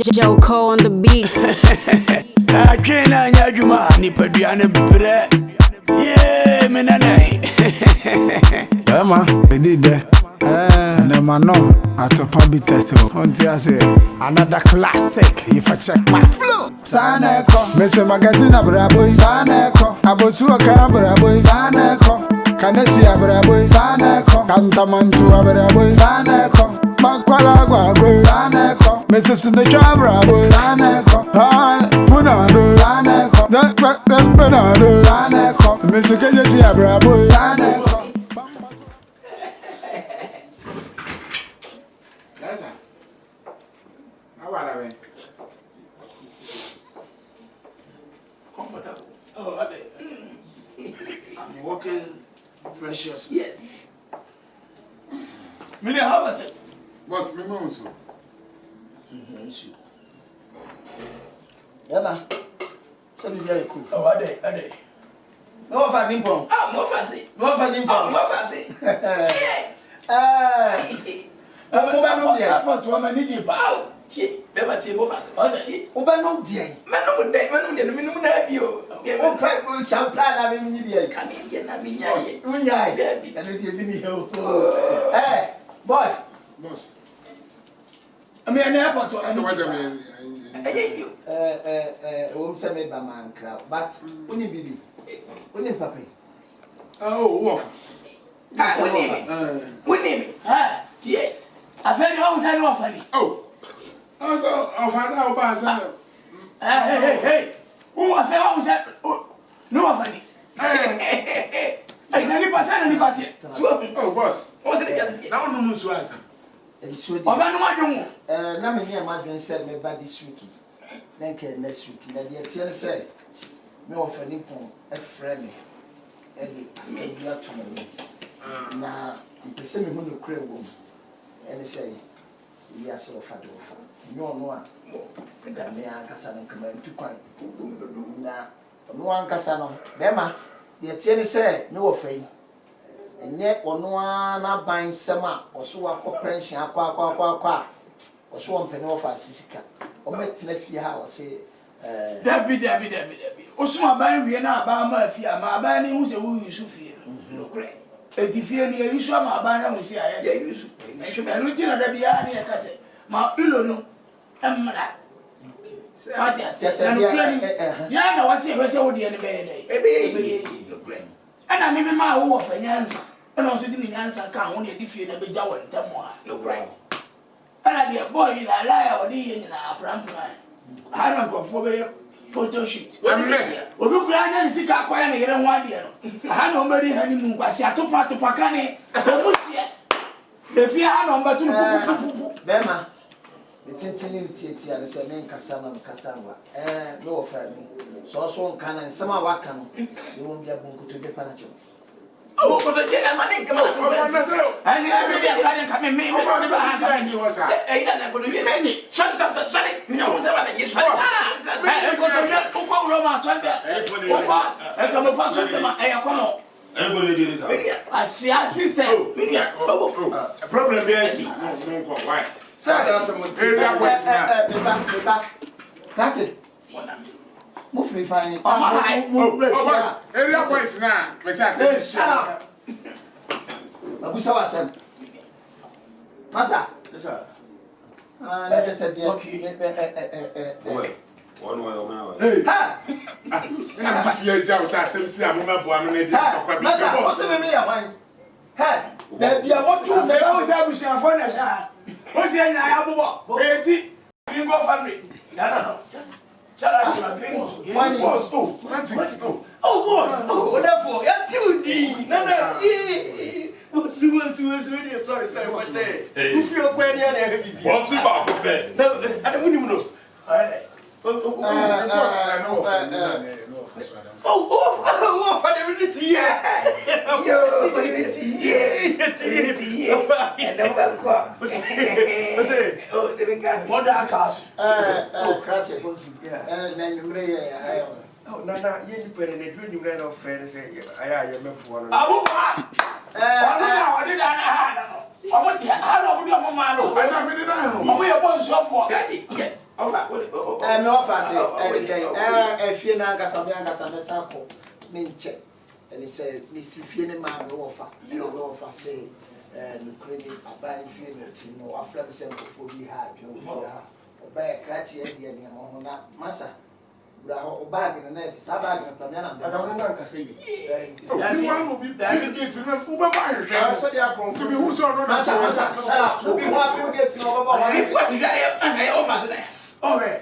Joko on the beat. I can't anyajuma ni paduane bre. Yeah, me nanai. Emma, they did that. And my nom at a public test. Another classic. If I check my flow, Saneko, Mr. Magazine Abraboy, Saneko, Abosu Abraboy, Saneko, Kanesi Abraboy, Saneko, Cantamantu Abraboy, Saneko, Makwalagua, Saneko, Mrs. Najabraboy, Saneko, Punado, Saneko, that Punado, Saneko, Mr. Kajati Abraboy, Saneko. Comfortable. Oh, I'm walking precious. Yes. Many how was it? Boss, me mom so. Emma, so be very cool. Oh, are they? No for nimpon. Ah, more fancy. No for nimpon. More fancy. Mo ba no dia. I want to manage you. Oh, tie. Never tie more fancy. O ba no dia. Manu de, me no na bio. O pa o champagne na me ni dia. Can you na me nya? Unya. Baby. Ele dia bi ni ho. Boss. I mean, an airport. That's what I mean. You. O mse me ba man crowd, but uni bibi. Uni papi. Oh, what? Ah, we name it. Ah, tie. I feel you always have offer. Oh, also, I'll find out about that. Hey. Oh, I feel always have no offer. Hey, 90%. Oh, boss. What's the guess? Now, no news was. Na me near my dream said me bad this week. Then next week. Na the tell say me offer nippon a friend. Eddie say you are to me. Na mpese me hu no kra wo. Ene say we are so far do offer. No a. Da me ankasa no kama ntu kwan. Na no ankasa no. Be ma the tell say me offer yi. Enye ono na ban sema oso akọ pension akwa oso ompene ofa sisika o metena fie ha o se Dabi oso aban wie na aban ma fie ama aban ni hu se wo yusu fie lokre edifie ni yusu ama aban na hu se aye ya yusu enu ti na dabi ya na ka se ma ilo no emra Pati ase na lokre ni ya na wase hwese wo de ne be ye ebe lokre ana me ma wo wo fanyansa ana so di ni nyansa ka ho ne edifie na be gya wo ntamo a lokre ana de boy la ya odi ye nyina aprampran ha na gofo be photo shoot obi kura anya ni sika akwaya ne yere ho ade no ha na omberi ha ni mu kwasi atopa ka ne obu sie efie ha na ombatu be ma etenteni ntiatia ne se ne nkasa na nkasa wa me wo fa mi so nka na nsema waka no e won bia bonkoto be pa na cho oh ko to je amane nkama ani abi dia ka ka me ba ha ka ni wo sa ida na ko ni me ni sale ni wo sa ba ni sale ko to je ko ro ma so be ko mo fa so be ma e ko no Everybody did it. Asia system Problem be asi. Why? Area boys now. That's it. Mo free fine. Boss, area boys now. Me say Abusa wasem. Masa. yes sir Let us say One way. Hey. Ha. Na fie ja o say asemsi amoma boa no na bi tokwa bi Masa, boss. what's the me ya wan? Hey. Baby, I want to say o say abusia for na sha o say na ya bobo eti gringo family no shout out to my gringos Boss, oh, magic go. Oh, boss. Oh, therefore, you're too deep. No, yeah. What's really sorry, but you feel quite near there. What's the back of it? No, I don't even know. all right Oh, for the minute, yeah. Yo, and over quack. Oh, the big guy. mother house Cratch it. And then you may. Oh, no, you put in a dream red of friends. I am for one. abu wa odi da na ha no omo ti ha no odi omo ma no I don't mean it now. omo ye bo nso fo me offer say if you na ngasa me sa ko me nche and say me si fie ne ma me offer me offer say no credit aban fie no after me say ko bi ha adwo ha ba crash e dia ne ho na masa bra ho bag na nese sa bag na plan na Adam na nka sei. You want to be get to know who buy So they are come to be who's on masa obi ho afi get no baba I offer this. Okay.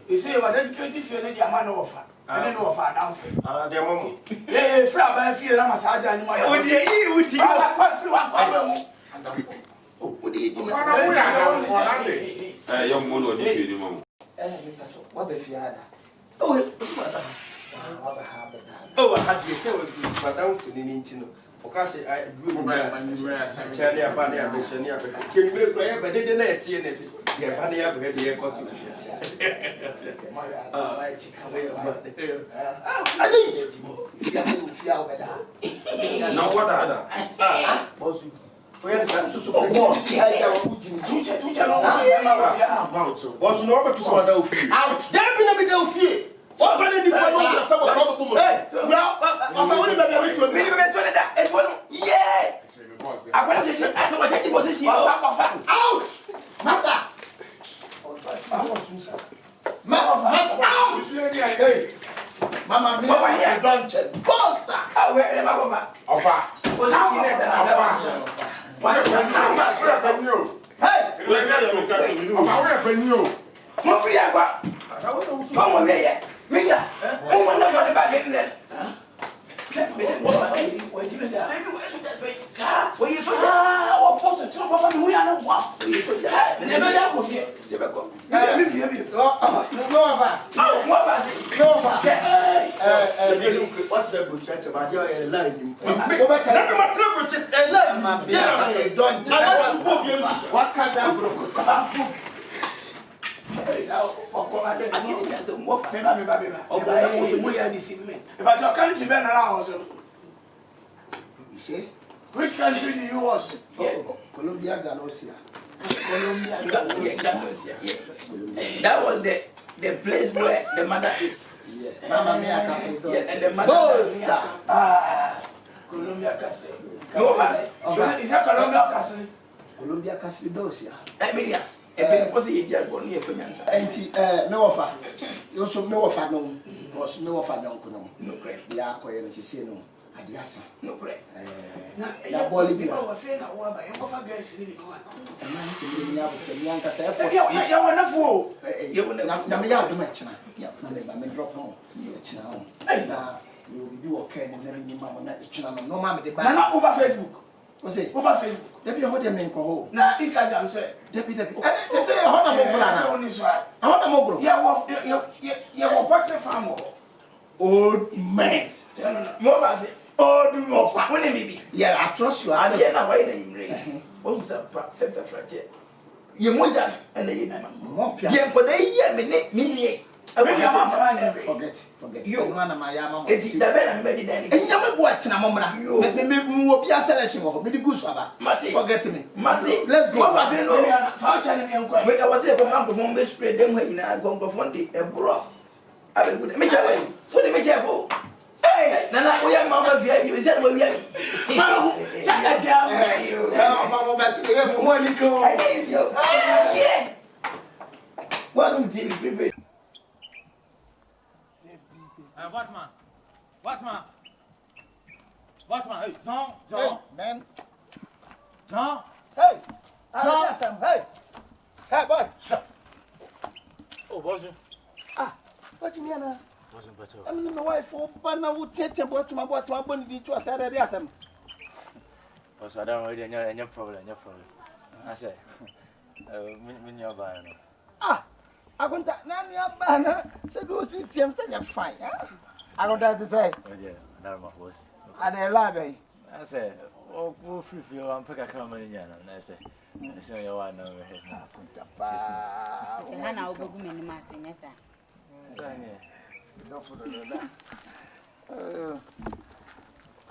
You say what that creative feel the man offer. And then offer down for. they mom. Yeah, free about feel na massage and my. O dey yi uti. Free one come. O dey yi. Father, we are for that. Young mono di pe ni mama. what be fiada Oh, what ha be oh, I had to say we madam for ni nti no. O ka say I do me. Chale aba na be shani aba. Ken me so ya be de na etie na si. Ya ba na ya be de ya ko tu. Na what ada? Bosu. O ya sa so so. Tuche no mo. Bosu no ba tu so da ofi. Out. There be na be da ofi. What ba ni pa no so ba ko bu mo. Hey, bro, o fa woni ba be to me. Me be to da. E to no. Yeah. Agora você não vai ter posição. Out! Massa! Massa! Out! Hey, Mama, me Papa, here. don't check. Bolster! Ah, where am I going? offer. Posição é Hey! Offer we penny o. Mo fi agora. Vamos ver aí. Minha. Uma não vai bater nele. O posto tu papa mi ya na wa. Ne be ya ko fi. Je be ko. No over. Ah, mo ba si. No over. What's the bullshit about your line? Go back to Let me tell you, line. Mama, be a don't check. What kind of broke? You see? Which country do you was? Colombia, Ganosia. Colombia. That was the place where the mother is. Yeah. Mama, me a cafe. Yes, and the mother. Bolster. Colombia Castle. No, is that Colombia Castle? Colombia, Casidosia. Emilia. And before you just go near finance. Auntie, no offer. You should no offer no. Because no offer no. No great. They are quiet, she say no. Adiasa. No great. Na boli bi. Oh, afei na wa ba. En kofa guys ni bi ko. Man, you have to me anka say airport. Ya wa na fo. Na me ya do ma china. Ya na me drop no. Me china no. Na you will do okay na me ni mama na china no. No ma me de ba. Na over Facebook. What say? Over Facebook. Debi ho de me nko ho. Na Instagram say. Debi. They say ho na mo bra na. So ni so. Ho na mo bro. Ya wo portrait farm. Old man. No. You over say. Old offer. When baby. Yeah, I trust you. And yeah, na why na imre. What was that center fracture? You moja and you na. Mo pia. Yeah, but they yeah me ni. Forget. You man na my mama. Eti da be na me di dan. Enya me bo atina mo mra. Me obi a selection wo. Me di gusu aba. Forget me. Mate. Let's go. What was it no? Voucher ni enko. Wait, I was say perform be spray dem when na go perform the ebro. Abe good. Me chale. So the me chale. Hey, nana we are mama via you. Is that what we are? Saka jam. Ofa mo ba se e mo ni ko. Yeah. What do you prepare? Watchman, hey, John, Hey, man. John. Hey. John. Hey, boy. Oh, Bosu. What you mean na? Bosu better. I mean my wife for na wo tete boy to abon di to say ready asem. Bosu, I don't worry, any problem. I say, me your buy no. Agonta na ni aba na se do si tiem say you fine. Agonta to say. Oh yeah, na my boss. I dey love you. I say, oh, go free feel am pick a camera in yana. I say you want no here. Agonta pa. Ti na na obogu me ni ma se nyesa. Don't put it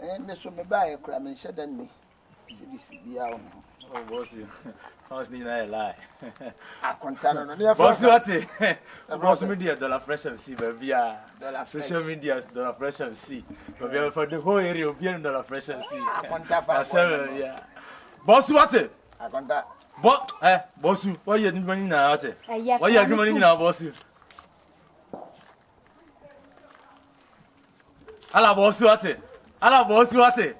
that. Me so me buy kura me sheda ni. CDC bia o. Oh, boss, you. I was needing a lie. I contact no. Boss, what? Boss, media dollar fresh MC, baby. Social media dollar fresh MC. But for the whole area, be dollar fresh MC. I contact. Yeah. Boss, what? I contact. But, boss, why you money now? Why you money now, boss? Ala boss, what? Ala boss, what?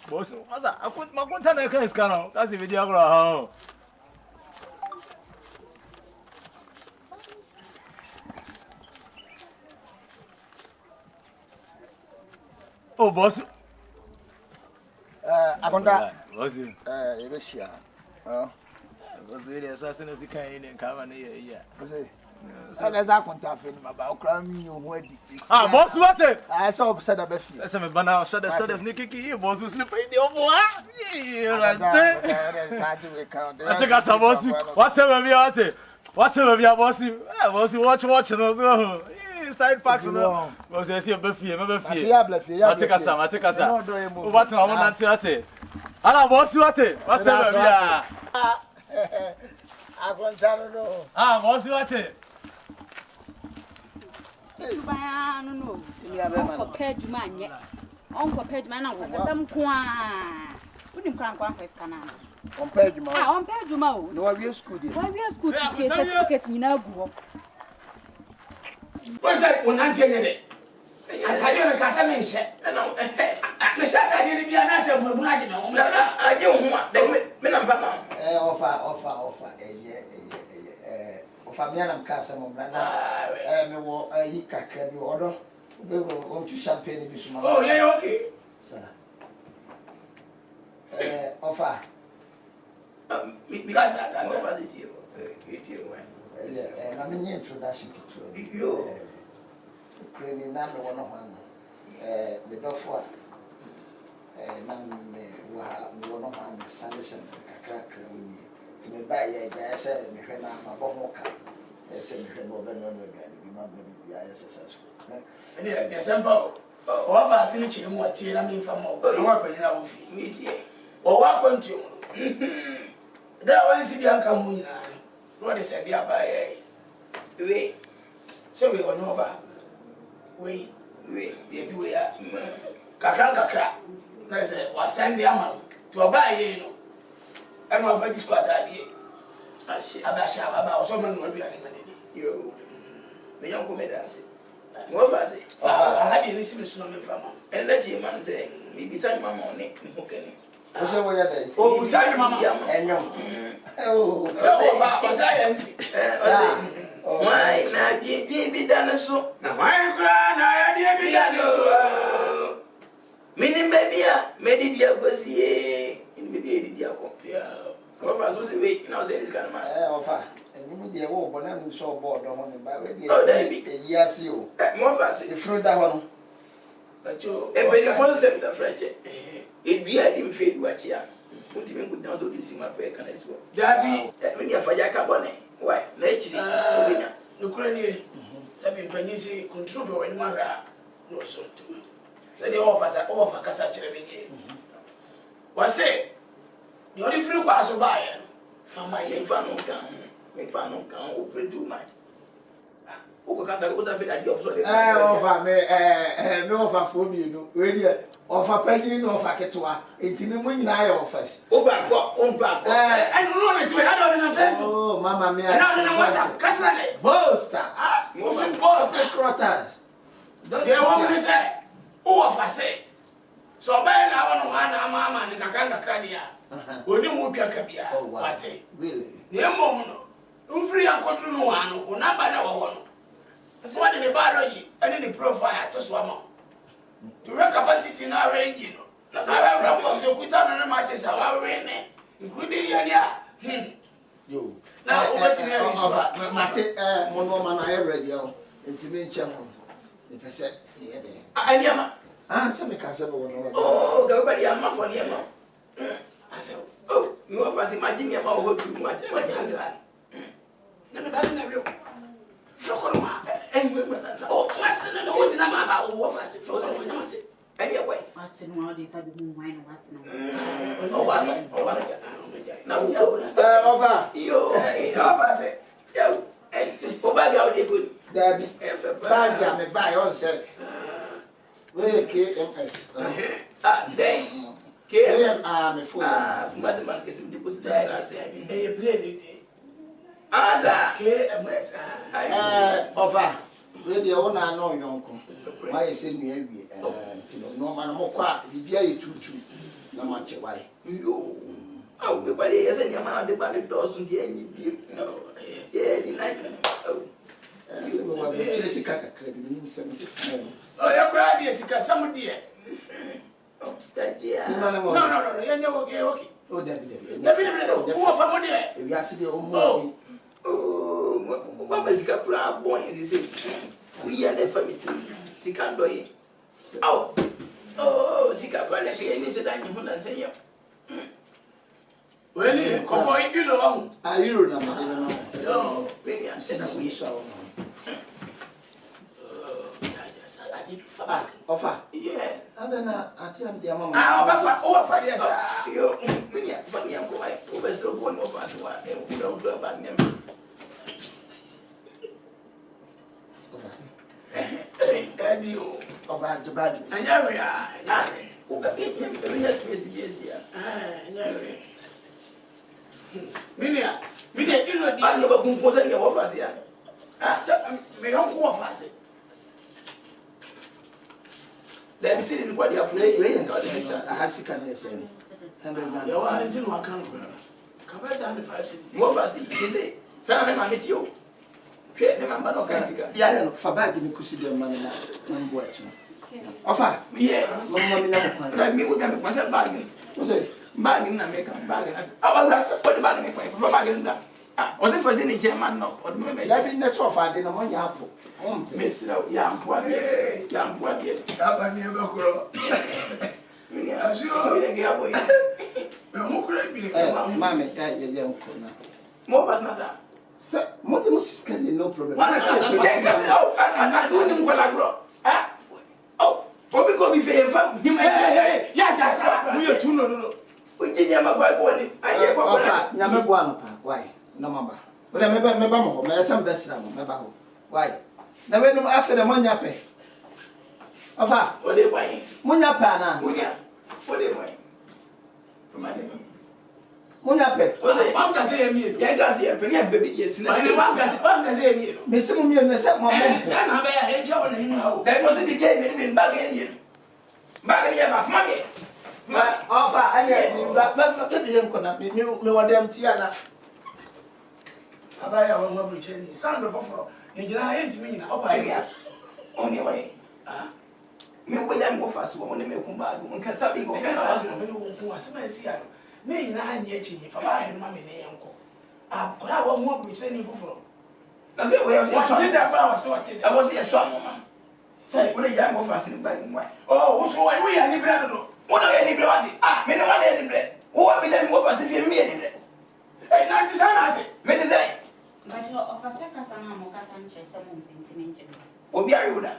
Boss, what's that? I put my contact in the scanner. That's the video. Oh, boss. I contact. Boss, you. Ebesia. Oh. Boss, really, assassin is kind and come and yeah. So there's a contact in my back. Ah, boss, what? I saw upset a bit. That's a banana, so the sneaky here, boss, is sleeping the over. I think I saw boss. What's ever be at it? What's ever be a bossy? Bossy, watching also. Side packs, no. Was I see a buffy, a buffy? I take us some, I take us some. What's I want to say? Hello, boss, what? What's ever be? I contact no. Ah, boss, what? No. Uncle Pedro man yet. Uncle Pedro man was some quan. Wouldn't crank one first canal. On Pedro. On Pedro. No, I will school. Why we are school to face certificate in our group? What's that? One answer it. I tell you, a Casamin. The shot I didn't be an answer for Bunagino. I don't want them. Offer. Famianam Casamon, and war a hiccup crab order. We will want to champagne this morning. Oh, yeah, okay, sir. Offer. Because I offer it to you. I mean, introduction to you. Ukrainian number 101. The Dofwa. One of my Sanderson, a cracker. To me buy a said, my bomoka. I said, more than one again. You might be successful. And yes, I'm both. Or I've seen you more tea. I mean, from more meet ye. Or what country? There was the uncle. What is a dear by a so we went over. We did we are Kakranka. That's it. Was Sandy Amman to a buy you. I'm not very squad idea. About someone will be animated. You, the young comedians. What was it? I had a listen to from and let your man say, me beside my money. Okay. Oh, beside Mamma and young. Oh, so was I MC. Why not be done so? Now, my grand idea be done so. Meaning, baby, made it your pussy. Immediately, dear compare. What was the way now say this kind of man? Offer. And you will, but I'm so bored on him by the yes, you. More fast, if you down. But you, when you follow them, the French, it be I didn't fade what you are. Put him good down so this in my prayer can as well. That be when you have a jacabone. Why, naturally, Ukrainian. Something when you say control in my no so too. So the offers are over Casachi again. What say? The only free was a buyer from my infant can make fun of can open too much. Who can say, was a bit of job? Offer me, no offer for me, really. Offer penny, no offer Ketua, 18 winning I offers. Oh, back, I don't know it. I don't know. Oh, Mamma mia, I don't know what's up. Catch that. Boaster. You should boast the crotters. Don't you want me to say? Oh, offer say. So, by now, Mamma and the Kakanga Crania. We don't want Kakabia. Oh, what? Really? The moment, you free and control no one, or not by our one. That's what in the biology and in the profile to swam. To your capacity in our range, you know. That's how I was so good on the matches our rain, including Yania. You now, what do you have? Mate, Monoman, I already own intimate channel. If I said, I am. Answer me, Castle. Oh, everybody, I'm not for the I said, oh, you have us imagine about what too much. What has that? Let me back in the real. And women, oh, my son, and what did I about what I said for the anyway. I said, one of these I didn't mind. Oh, I bag out there good. Debbie, bag me buy on said. Where KMS? Then KM me phone. Must bank is in the position. I say, they play it. KMS. Offer. Where the owner know your uncle. Why is it near me? No man more quiet. Be a true. No much why. You. Oh, everybody is in your man, the body doors and the end. No, yeah, you like it. Oh, you're crying, yes, some dear. Oh, that dear. No, you're okay. Oh, definitely. Who are from there? If you ask the old what is the crab boy? Is it? We are the family. She can't do it. Oh, she can't run again. Is it? I'm saying, well, come on, you know. are you remember? No, maybe I'm saying We saw. that. Offer. Yeah. I don't know. I tell them, dear mamma. Over yes, you. Funny, I'm going over so one of us. We don't go about them. Hey, you. Over the bag. And here we are. Yes, here. Minia, you know, I never compose any of us here. My uncle of us. Let me see what you have played. I have sick and yes. You are until one can come down the 5 cities. More of us, you say, son, I'm with you. Create the man, but no Cassica. Yeah, for bag in the Cusidia man. Offer. Yeah, Mamma, let me look at myself bagging. Bagging and make a bagging. Oh, that's what the bagging for bagging that. Was it for any German? No, or maybe let me know so far. Then I'm apple. Miss Young, what yet? Papa never grow. As you are a girl, who could be Mammy, young corner. more fast, Master. Sir, Motimus is no problem. I saw him when I grow. Oh, what we call me fair? Yeah, just we are too no. We didn't have my body. I have a Yamaguana. Why? No, mamma. But I remember my some best remember. Why? Never know after the money I pay. Offer, what they buying? Munyapana, What they buying? From my name. Munyape. One can say me. Yeah, can see a penny baby. Yes, one can say me. Miss Mummy and the son, my son, I have a child in him. That wasn't the game in Bagging. Bagging about money. Offer, I mean, that you could not be new, no one damn Tiana. I have a rich son of a frog. And you hate me. Only way. Me with them go fast when they make come back. When Katabi go, who was a see. Me, I had yet if I had mammy and uncle. I could have one more which any for. That's it. We have seen that I was sorted. I was here, some woman. Say, what a young go fast in the bag. Oh, so we are any bread. What are any blood? Me no one any bread. Who are we then go fast if you mean it? Hey, 90 May say. But your offer second son, Mocasan, someone thinks Obi Aruda.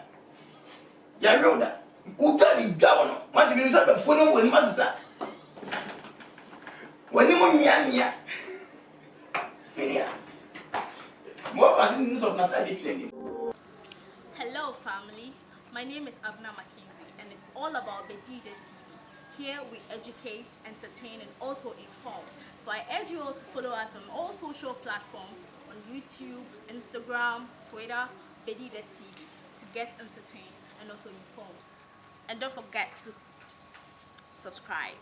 Yaruda. Who tell me down? What you say the phone with Master? When you want me, more fascinating of Natalie. Hello, family. My name is Abna Mackenzie, and it's all about Bedida TV. Here we educate, entertain, and also inform. So I urge you all to follow us on all social platforms on YouTube, Instagram, Twitter, Bedida TV to get entertained and also informed. And don't forget to subscribe.